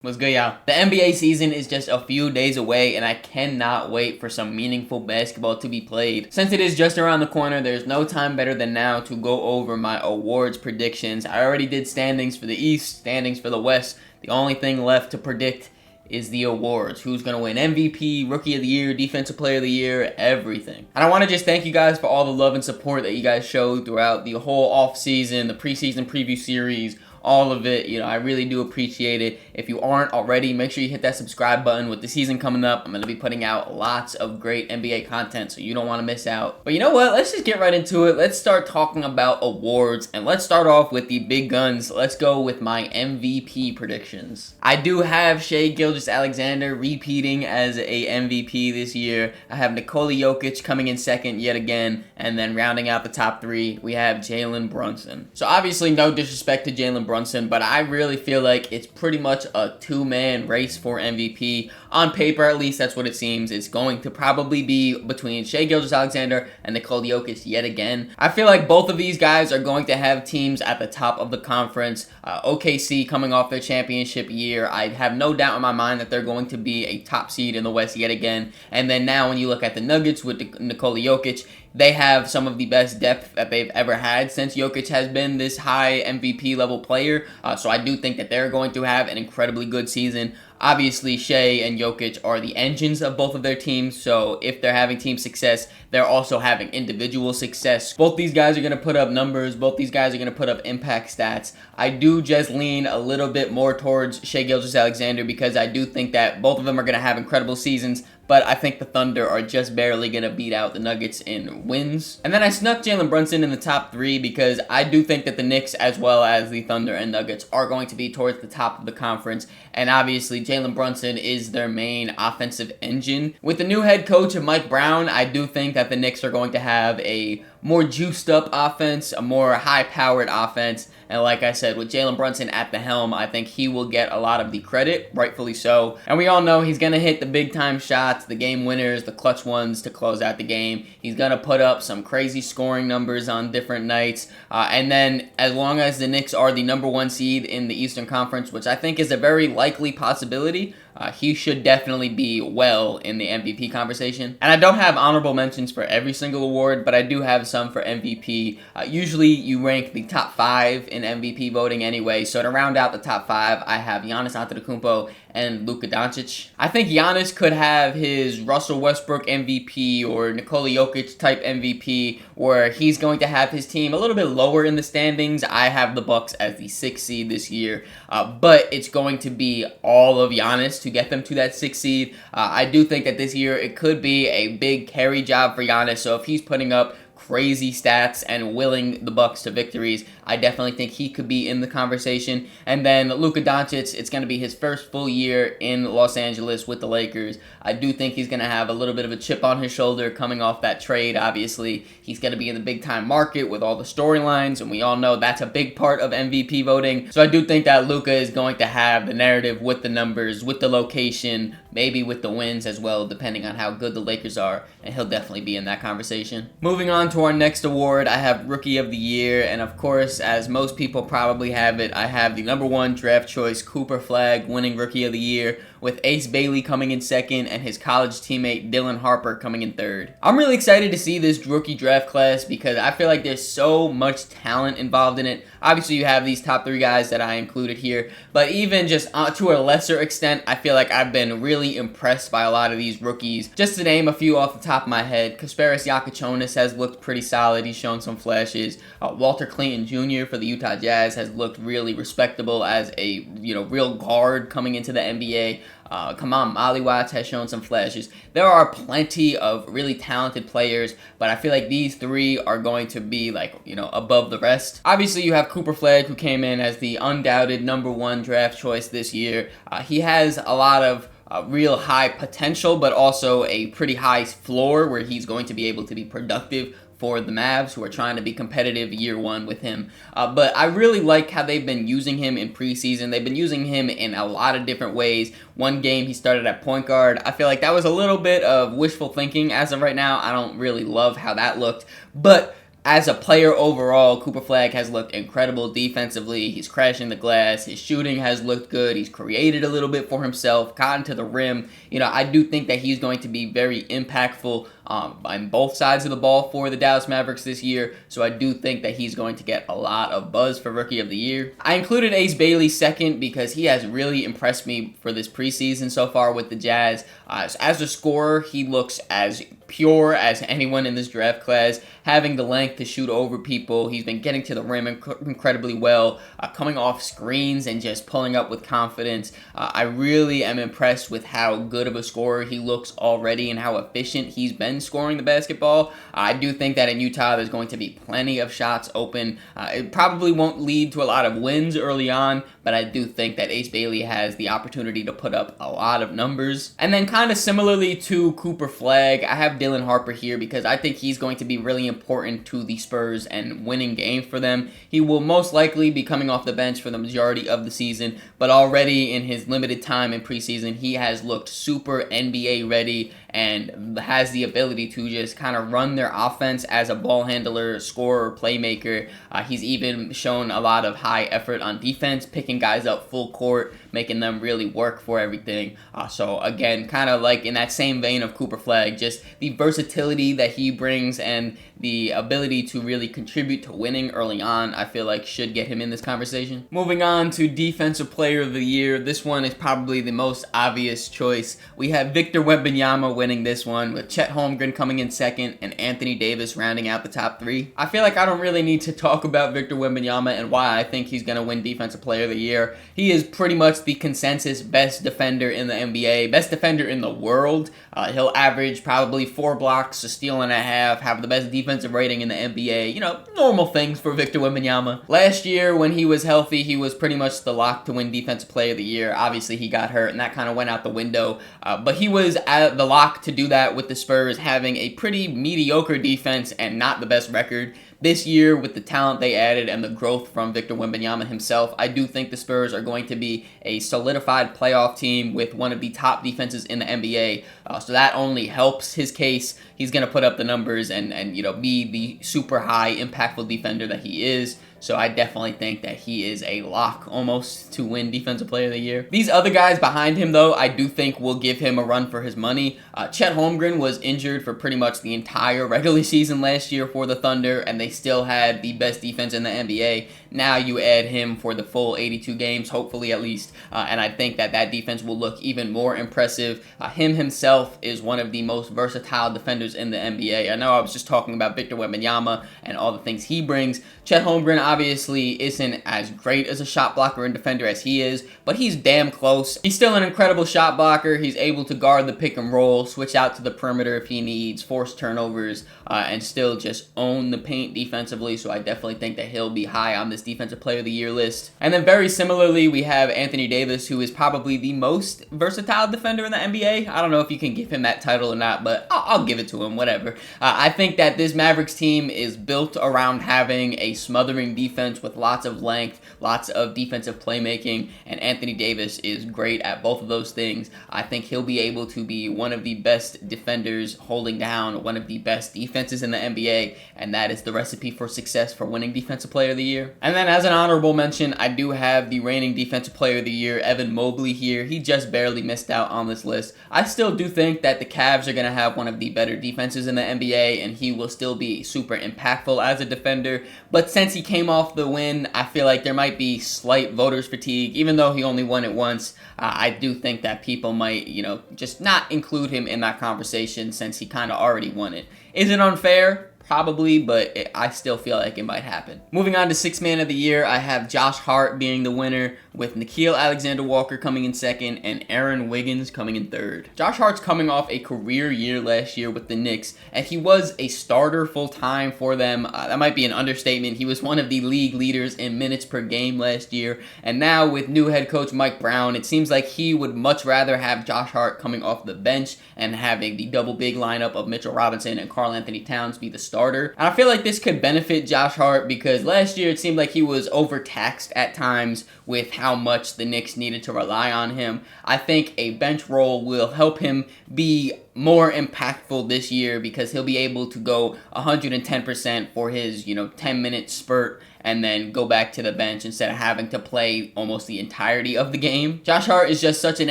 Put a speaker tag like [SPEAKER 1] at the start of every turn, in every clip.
[SPEAKER 1] What's good, y'all? The NBA season is just a few days away, and I cannot wait for some meaningful basketball to be played. Since it is just around the corner, there's no time better than now to go over my awards predictions. I already did standings for the East, standings for the West. The only thing left to predict is the awards. Who's going to win MVP, Rookie of the Year, Defensive Player of the Year, everything. And I want to just thank you guys for all the love and support that you guys showed throughout the whole offseason, the preseason preview series, all of it. I really do appreciate it. If you aren't already, make sure you hit that subscribe button. With the season coming up, I'm going to be putting out lots of great NBA content, so you don't want to miss out. But you know what? Let's just get right into it. Let's start talking about awards, and let's start off with the big guns. Let's go with my MVP predictions. I do have Shai Gilgeous-Alexander repeating as a MVP this year. I have Nikola Jokic coming in second yet again, and then rounding out the top three, we have Jalen Brunson. So obviously, no disrespect to Jalen Brunson, but I really feel like it's pretty much a two-man race for MVP. On paper, at least, that's what it seems. It's going to probably be between Shai Gilgeous-Alexander and Nikola Jokic yet again. I feel like both of these guys are going to have teams at the top of the conference. OKC coming off their championship year, I have no doubt in my mind that they're going to be a top seed in the West yet again. And then now when you look at the Nuggets with Nikola Jokic, they have some of the best depth that they've ever had since Jokic has been this high MVP level player. So I do think that they're going to have an incredibly good season. Obviously, Shai and Jokic are the engines of both of their teams, so if they're having team success, they're also having individual success. Both these guys are going to put up numbers. Both these guys are going to put up impact stats. I do just lean a little bit more towards Shai Gilgeous-Alexander because I do think that both of them are going to have incredible seasons, but I think the Thunder are just barely going to beat out the Nuggets in wins. And then I snuck Jalen Brunson in the top three because I do think that the Knicks, as well as the Thunder and Nuggets, are going to be towards the top of the conference. And obviously, Jalen Brunson is their main offensive engine. With the new head coach of Mike Brown, I do think that the Knicks are going to have a more juiced up offense, a more high-powered offense. And like I said, with Jalen Brunson at the helm, I think he will get a lot of the credit, rightfully so. And we all know he's going to hit the big-time shots, the game winners, the clutch ones to close out the game. He's going to put up some crazy scoring numbers on different nights. And then as long as the Knicks are the number one seed in the Eastern Conference, which I think is a very likely possibility, he should definitely be well in the MVP conversation. And I don't have honorable mentions for every single award, but I do have some for MVP. Usually you rank the top 5 in MVP voting anyway, so to round out the top 5, I have Giannis Antetokounmpo and Luka Doncic. I think Giannis could have his Russell Westbrook MVP or Nikola Jokic type MVP, where he's going to have his team a little bit lower in the standings. I have the Bucks as the 6th seed this year, but it's going to be all of Giannis to get them to that 6th seed. I do think that this year it could be a big carry job for Giannis, so if he's putting up crazy stats and willing the Bucks to victories, I definitely think he could be in the conversation. And then Luka Doncic, it's going to be his first full year in Los Angeles with the Lakers. I do think he's going to have a little bit of a chip on his shoulder coming off that trade. Obviously, he's going to be in the big-time market with all the storylines, and we all know that's a big part of MVP voting. So I do think that Luka is going to have the narrative with the numbers, with the location, maybe with the wins as well, depending on how good the Lakers are, and he'll definitely be in that conversation. Moving on to our next award, I have Rookie of the Year, and of course, as most people probably have it, I have the number 1 draft choice, Cooper Flagg, winning Rookie of the Year, with Ace Bailey coming in second and his college teammate Dylan Harper coming in third. I'm really excited to see this rookie draft class because I feel like there's so much talent involved in it. Obviously, you have these top 3 guys that I included here, but even just to a lesser extent, I feel like I've been really impressed by a lot of these rookies. Just to name a few off the top of my head, Kasparas Jakubonis has looked pretty solid. He's shown some flashes. Walter Clayton Jr. for the Utah Jazz has looked really respectable as a real guard coming into the NBA. Kaman Maliwatz has shown some flashes. There are plenty of really talented players, but I feel like these 3 are going to be above the rest. Obviously, you have Cooper Flagg, who came in as the undoubted number 1 draft choice this year. He has a lot of real high potential, but also a pretty high floor where he's going to be able to be productive for the Mavs, who are trying to be competitive year 1 with him. But I really like how they've been using him in preseason. They've been using him in a lot of different ways. One game he started at point guard. I feel like that was a little bit of wishful thinking as of right now. I don't really love how that looked, but as a player overall, Cooper Flagg has looked incredible defensively. He's crashing the glass. His shooting has looked good. He's created a little bit for himself, gotten to the rim. I do think that he's going to be very impactful on both sides of the ball for the Dallas Mavericks this year. So I do think that he's going to get a lot of buzz for Rookie of the Year. I included Ace Bailey second because he has really impressed me for this preseason so far with the Jazz. As a scorer, he looks as pure as anyone in this draft class, having the length to shoot over people. He's been getting to the rim incredibly well, coming off screens and just pulling up with confidence. I really am impressed with how good of a scorer he looks already and how efficient he's been scoring the basketball. I do think that in Utah there's going to be plenty of shots open. It probably won't lead to a lot of wins early on, but I do think that Ace Bailey has the opportunity to put up a lot of numbers. And then kind of similarly to Cooper Flagg, I have Dylan Harper here because I think he's going to be really important to the Spurs and winning games for them. He will most likely be coming off the bench for the majority of the season, but already in his limited time in preseason, he has looked super NBA ready and has the ability to just kind of run their offense as a ball handler, scorer, playmaker. He's even shown a lot of high effort on defense, picking guys up full court, making them really work for everything. So again, kind of like in that same vein of Cooper Flagg, just the versatility that he brings and the ability to really contribute to winning early on, I feel like should get him in this conversation. Moving on to Defensive Player of the Year. This one is probably the most obvious choice. We have Victor Wembanyama winning this one, with Chet Holmgren coming in second and Anthony Davis rounding out the top three. I feel like I don't really need to talk about Victor Wembanyama and why I think he's going to win Defensive Player of the Year. He is pretty much the consensus best defender in the NBA, best defender in the world. He'll average probably 4 blocks, a steal and a half, have the best defensive rating in the NBA. Normal things for Victor Wembanyama. Last year, when he was healthy, he was pretty much the lock to win Defensive Player of the Year. Obviously, he got hurt, and that kind of went out the window. But he was the lock to do that with the Spurs, having a pretty mediocre defense and not the best record. This year, with the talent they added and the growth from Victor Wembanyama himself, I do think the Spurs are going to be a solidified playoff team with one of the top defenses in the NBA. So that only helps his case. He's going to put up the numbers and be the super high impactful defender that he is. So I definitely think that he is a lock almost to win Defensive Player of the Year. These other guys behind him, though, I do think will give him a run for his money. Chet Holmgren was injured for pretty much the entire regular season last year for the Thunder, and they still had the best defense in the NBA. Now you add him for the full 82 games, hopefully at least, and I think that defense will look even more impressive. Him himself is one of the most versatile defenders in the NBA. I know I was just talking about Victor Wembanyama and all the things he brings. Chet Holmgren obviously isn't as great as a shot blocker and defender as he is, but he's damn close. He's still an incredible shot blocker. He's able to guard the pick and roll, switch out to the perimeter if he needs, force turnovers, and still just own the paint defensively. So I definitely think that he'll be high on this Defensive Player of the Year list. And then very similarly, we have Anthony Davis, who is probably the most versatile defender in the NBA. I don't know if you can give him that title or not, but I'll give it to him, whatever. I think that this Mavericks team is built around having a smothering defense with lots of length, lots of defensive playmaking, and Anthony Davis is great at both of those things. I think he'll be able to be one of the best defenders holding down one of the best defenses in the NBA, and that is the recipe for success for winning Defensive Player of the Year. And then as an honorable mention, I do have the reigning Defensive Player of the Year, Evan Mobley, here. He just barely missed out on this list. I still do think that the Cavs are going to have one of the better defenses in the NBA, and he will still be super impactful as a defender. But since he came off the win, I feel like there might be slight voters fatigue. Even though he only won it once, I do think that people might, just not include him in that conversation since he kind of already won it. Is it unfair? Probably, but I still feel like it might happen. Moving on to Sixth Man of the Year, I have Josh Hart being the winner, with Nickeil Alexander-Walker coming in second and Aaron Wiggins coming in third. Josh Hart's coming off a career year last year with the Knicks, and he was a starter full-time for them. That might be an understatement. He was one of the league leaders in minutes per game last year, and now with new head coach Mike Brown, it seems like he would much rather have Josh Hart coming off the bench and having the double big lineup of Mitchell Robinson and Karl Anthony Towns be the starter starter. And I feel like this could benefit Josh Hart because last year it seemed like he was overtaxed at times with how much the Knicks needed to rely on him. I think a bench role will help him be more impactful this year because he'll be able to go 110% for his, 10-minute spurt and then go back to the bench instead of having to play almost the entirety of the game. Josh Hart is just such an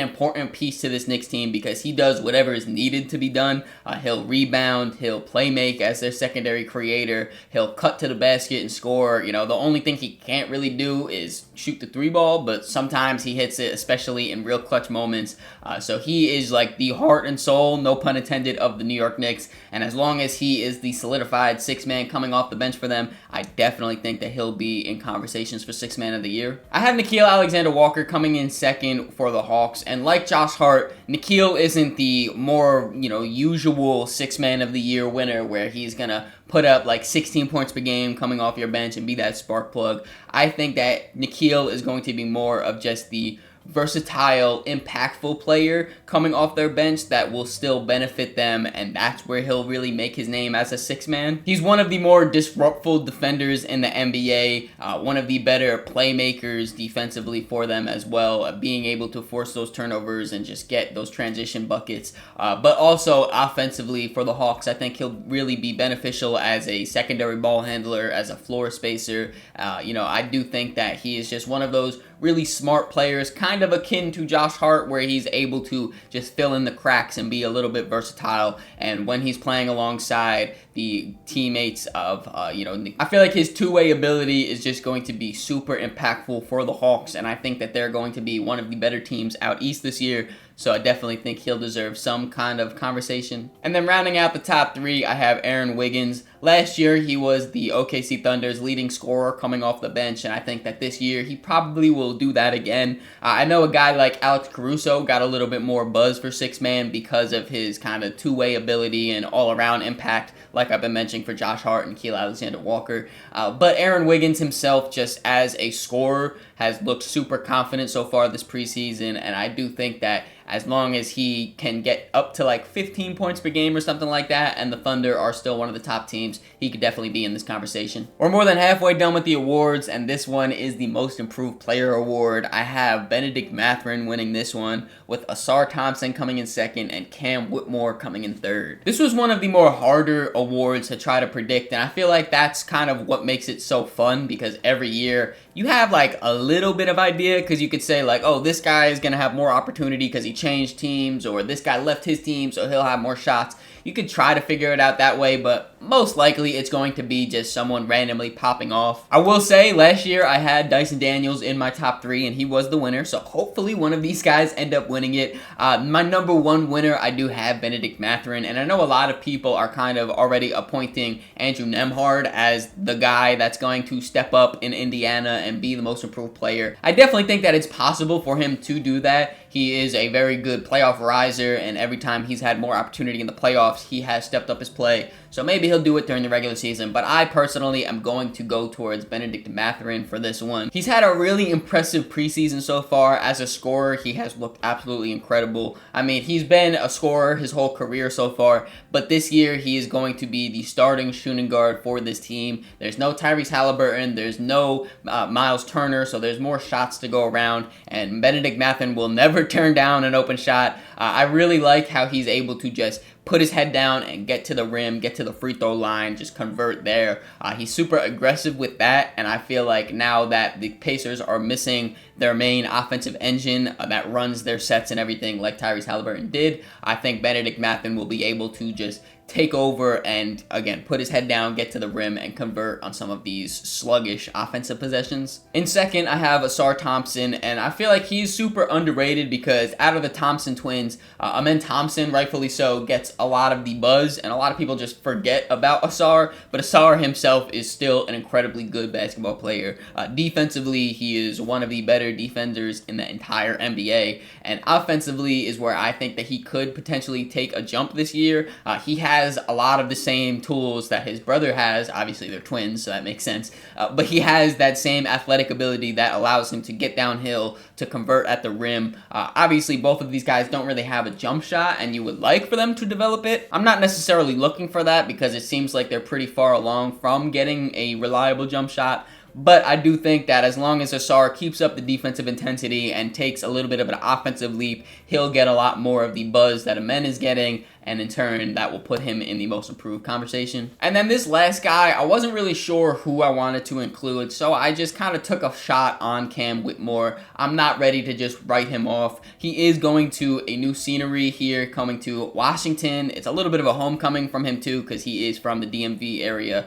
[SPEAKER 1] important piece to this Knicks team because he does whatever is needed to be done. He'll rebound, he'll play make as their secondary creator, he'll cut to the basket and score. The only thing he can't really do is shoot the three ball, but sometimes he hits it, especially in real clutch moments. So he is like the heart and soul, no pun intended, of the New York Knicks. And as long as he is the solidified sixth man coming off the bench for them, I definitely think that he'll be in conversations for sixth man of the year. I have Nickeil Alexander-Walker coming in second for the Hawks. And like Josh Hart, Nickeil isn't the more, usual sixth man of the year winner where he's going to put up like 16 points per game coming off your bench and be that spark plug. I think that Nickeil is going to be more of just the versatile, impactful player coming off their bench that will still benefit them, and that's where he'll really make his name as a sixth man. He's one of the more disruptful defenders in the NBA, one of the better playmakers defensively for them as well, being able to force those turnovers and just get those transition buckets. But also offensively for the Hawks, I think he'll really be beneficial as a secondary ball handler, as a floor spacer. I do think that he is just one of those really smart players, kind of akin to Josh Hart, where he's able to just fill in the cracks and be a little bit versatile. And when he's playing alongside the teammates of, I feel like his two-way ability is just going to be super impactful for the Hawks, and I think that they're going to be one of the better teams out east this year. So I definitely think he'll deserve some kind of conversation. And then rounding out the top three, I have Aaron Wiggins. Last year, he was the OKC Thunder's leading scorer coming off the bench, and I think that this year he probably will do that again. I know a guy like Alex Caruso got a little bit more buzz for sixth man because of his kind of two-way ability and all-around impact, like I've been mentioning for Josh Hart and Nickeil Alexander-Walker. But Aaron Wiggins himself, just as a scorer, has looked super confident so far this preseason, and I do think that as long as he can get up to like 15 points per game or something like that, and the Thunder are still one of the top teams, he could definitely be in this conversation. We're more than halfway done with the awards, and this one is the Most Improved Player Award. I have Benedict Mathurin winning this one, with Asar Thompson coming in second and Cam Whitmore coming in third. This was one of the more harder awards to try to predict, and I feel like that's kind of what makes it so fun, because every year you have like a little bit of idea, because you could say like, oh, this guy is going to have more opportunity because he changed teams, or this guy left his team so he'll have more shots. You could try to figure it out that way, but most likely it's going to be just someone randomly popping off. I will say last year I had Dyson Daniels in my top three and he was the winner, so hopefully one of these guys end up winning it. My number one winner, I do have Benedict Mathurin, and I know a lot of people are kind of already appointing Andrew Nembhard as the guy that's going to step up in Indiana and be the most improved player. I definitely think that it's possible for him to do that. He is a very good playoff riser, and every time he's had more opportunity in the playoffs, he has stepped up his play. So maybe he'll do it during the regular season, but I personally am going to go towards Benedict Mathurin for this one. He's had a really impressive preseason so far. As a scorer, he has looked absolutely incredible. I mean, he's been a scorer his whole career so far, but this year he is going to be the starting shooting guard for this team. There's no Tyrese Halliburton, there's no Miles Turner, so there's more shots to go around, and Benedict Mathurin will never turn down an open shot. I really like how he's able to just put his head down and get to the rim, get to the free throw line, just convert there. He's super aggressive with that, and I feel like now that the Pacers are missing their main offensive engine that runs their sets and everything like Tyrese Halliburton did, I think Benedict Mathurin will be able to just take over and, again, put his head down, get to the rim, and convert on some of these sluggish offensive possessions. In second, I have Asar Thompson, and I feel like he's super underrated because out of the Thompson twins, Amen Thompson, rightfully so, gets a lot of the buzz, and a lot of people just forget about Asar, but Asar himself is still an incredibly good basketball player. Defensively, he is one of the better defenders in the entire NBA, and offensively is where I think that he could potentially take a jump this year. He has has a lot of the same tools that his brother has. Obviously, they're twins, so that makes sense. But he has that same athletic ability that allows him to get downhill, to convert at the rim. Obviously, both of these guys don't really have a jump shot, and you would like for them to develop it. I'm not necessarily looking for that because it seems like they're pretty far along from getting a reliable jump shot. But I do think that as long as Ausar keeps up the defensive intensity and takes a little bit of an offensive leap, he'll get a lot more of the buzz that Amen is getting, and in turn, that will put him in the most improved conversation. And then this last guy, I wasn't really sure who I wanted to include, so I just kind of took a shot on Cam Whitmore. I'm not ready to just write him off. He is going to a new scenery here, coming to Washington. It's a little bit of a homecoming from him too, because he is from the DMV area.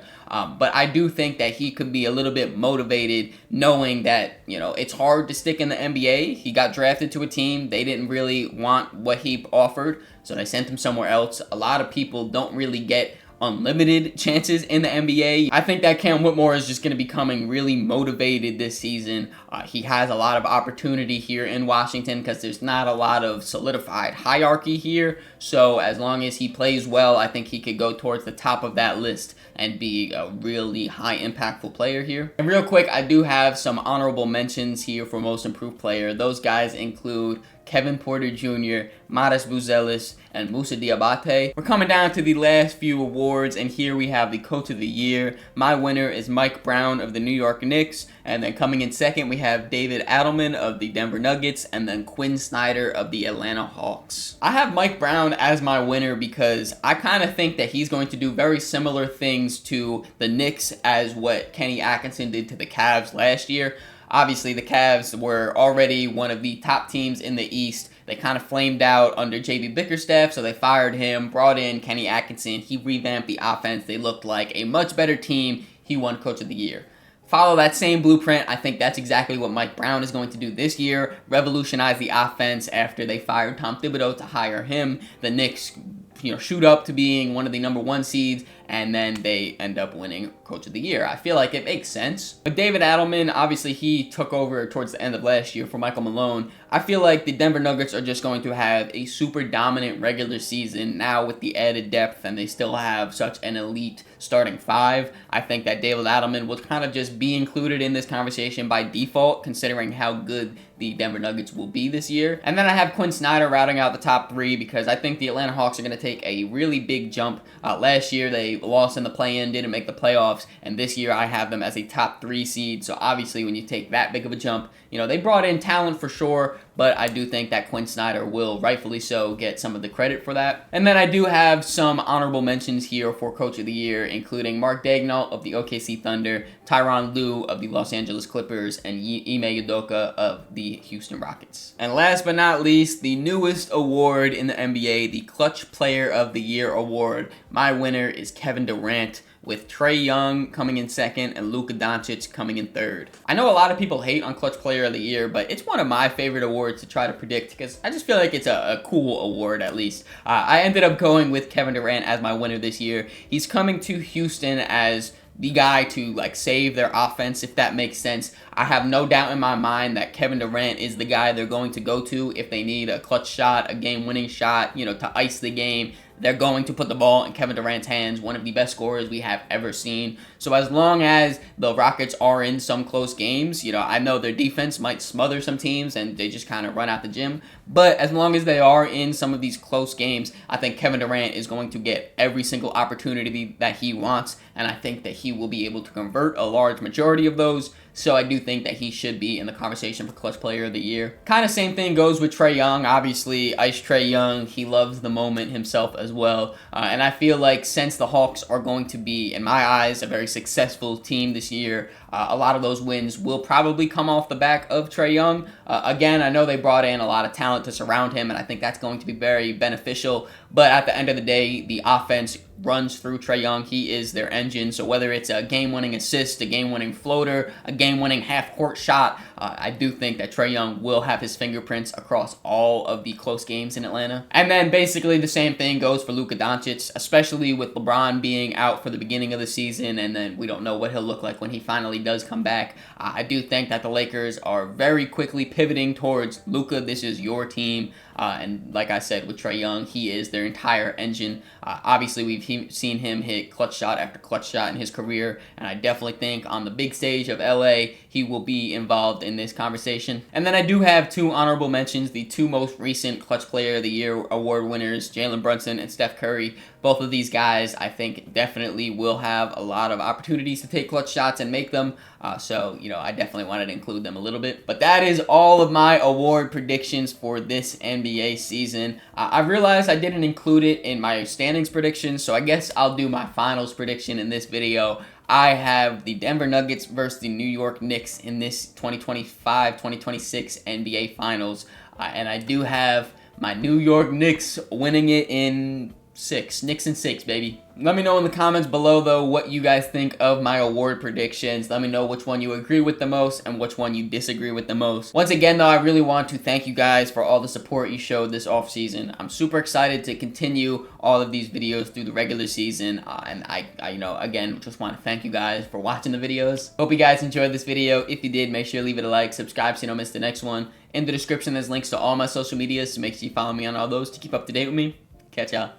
[SPEAKER 1] But I do think that he could be a little bit motivated knowing that, you know, it's hard to stick in the NBA. He got drafted to a team. They didn't really want what he offered, so they sent him somewhere else. A lot of people don't really get unlimited chances in the NBA. I think that Cam Whitmore is just going to be coming really motivated this season. He has a lot of opportunity here in Washington because there's not a lot of solidified hierarchy here. So as long as he plays well, I think he could go towards the top of that list and be a really high impactful player here. And real quick, I do have some honorable mentions here for most improved player. Those guys include Kevin Porter Jr., Matas Buzelis, and Musa Diabate. We're coming down to the last few awards, and here we have the Coach of the Year. My winner is Mike Brown of the New York Knicks, and then coming in second, we have David Adelman of the Denver Nuggets, and then Quinn Snyder of the Atlanta Hawks. I have Mike Brown as my winner because I kind of think that he's going to do very similar things to the Knicks as what Kenny Atkinson did to the Cavs last year. Obviously, the Cavs were already one of the top teams in the East. They kind of flamed out under J.B. Bickerstaff, so they fired him, brought in Kenny Atkinson. He revamped the offense. They looked like a much better team. He won Coach of the Year. Follow that same blueprint. I think that's exactly what Mike Brown is going to do this year. Revolutionize the offense after they fired Tom Thibodeau to hire him. The Knicks, shoot up to being one of the number 1 seeds, and then they end up winning Coach of the Year. I feel like it makes sense. But David Adelman, obviously he took over towards the end of last year for Michael Malone. I feel like the Denver Nuggets are just going to have a super dominant regular season now with the added depth, and they still have such an elite starting 5. I think that David Adelman will kind of just be included in this conversation by default, considering how good the Denver Nuggets will be this year. And then I have Quinn Snyder routing out the top 3 because I think the Atlanta Hawks are going to take a really big jump. Last year they lost in the play-in, didn't make the playoffs, and this year I have them as a top 3 seed. So obviously when you take that big of a jump, they brought in talent for sure, but I do think that Quinn Snyder will, rightfully so, get some of the credit for that. And then I do have some honorable mentions here for Coach of the Year, including Mark Daigneault of the OKC Thunder, Tyronn Lue of the Los Angeles Clippers, and Ime Udoka of the Houston Rockets. And last but not least, the newest award in the NBA, the Clutch Player of the Year award. My winner is Kevin Durant, with Trae Young coming in second and Luka Doncic coming in third. I know a lot of people hate on Clutch Player of the Year, but it's one of my favorite awards to try to predict because I just feel like it's a cool award at least. I ended up going with Kevin Durant as my winner this year. He's coming to Houston as the guy to save their offense, if that makes sense. I have no doubt in my mind that Kevin Durant is the guy they're going to go to if they need a clutch shot, a game-winning shot, to ice the game. They're going to put the ball in Kevin Durant's hands, one of the best scorers we have ever seen. So as long as the Rockets are in some close games, I know their defense might smother some teams and they just kind of run out the gym. But as long as they are in some of these close games, I think Kevin Durant is going to get every single opportunity that he wants. And I think that he will be able to convert a large majority of those. So I do think that he should be in the conversation for Clutch Player of the Year. Kind of same thing goes with Trae Young. Obviously, Ice Trae Young, he loves the moment himself as well. And I feel like since the Hawks are going to be, in my eyes, a very successful team this year, a lot of those wins will probably come off the back of Trae Young. Again, I know they brought in a lot of talent to surround him, and I think that's going to be very beneficial. But at the end of the day, the offense runs through Trae Young. He is their engine. So whether it's a game-winning assist, a game-winning floater, a game-winning half-court shot, I do think that Trae Young will have his fingerprints across all of the close games in Atlanta. And then basically the same thing goes for Luka Doncic, especially with LeBron being out for the beginning of the season, and then we don't know what he'll look like when he finally does come back. I do think that the Lakers are very quickly pivoting towards Luka. This is your team. And like I said, with Trae Young, he is their entire engine. Obviously, we've seen him hit clutch shot after clutch shot in his career, and I definitely think on the big stage of LA, he will be involved in this conversation. And then I do have two honorable mentions, the two most recent Clutch Player of the Year award winners, Jalen Brunson and Steph Curry. Both of these guys, I think, definitely will have a lot of opportunities to take clutch shots and make them. So, I definitely wanted to include them a little bit. But that is all of my award predictions for this NBA season. I realized I didn't include it in my standings predictions, so I guess I'll do my finals prediction in this video. I have the Denver Nuggets versus the New York Knicks in this 2025-2026 NBA Finals. And I do have my New York Knicks winning it in 6. Knicks in 6, baby. Let me know in the comments below, though, what you guys think of my award predictions. Let me know which one you agree with the most and which one you disagree with the most. Once again, though, I really want to thank you guys for all the support you showed this offseason. I'm super excited to continue all of these videos through the regular season. And I again, just want to thank you guys for watching the videos. Hope you guys enjoyed this video. If you did, make sure to leave it a like, subscribe so you don't miss the next one. In the description, there's links to all my social medias, so make sure you follow me on all those to keep up to date with me. Catch y'all.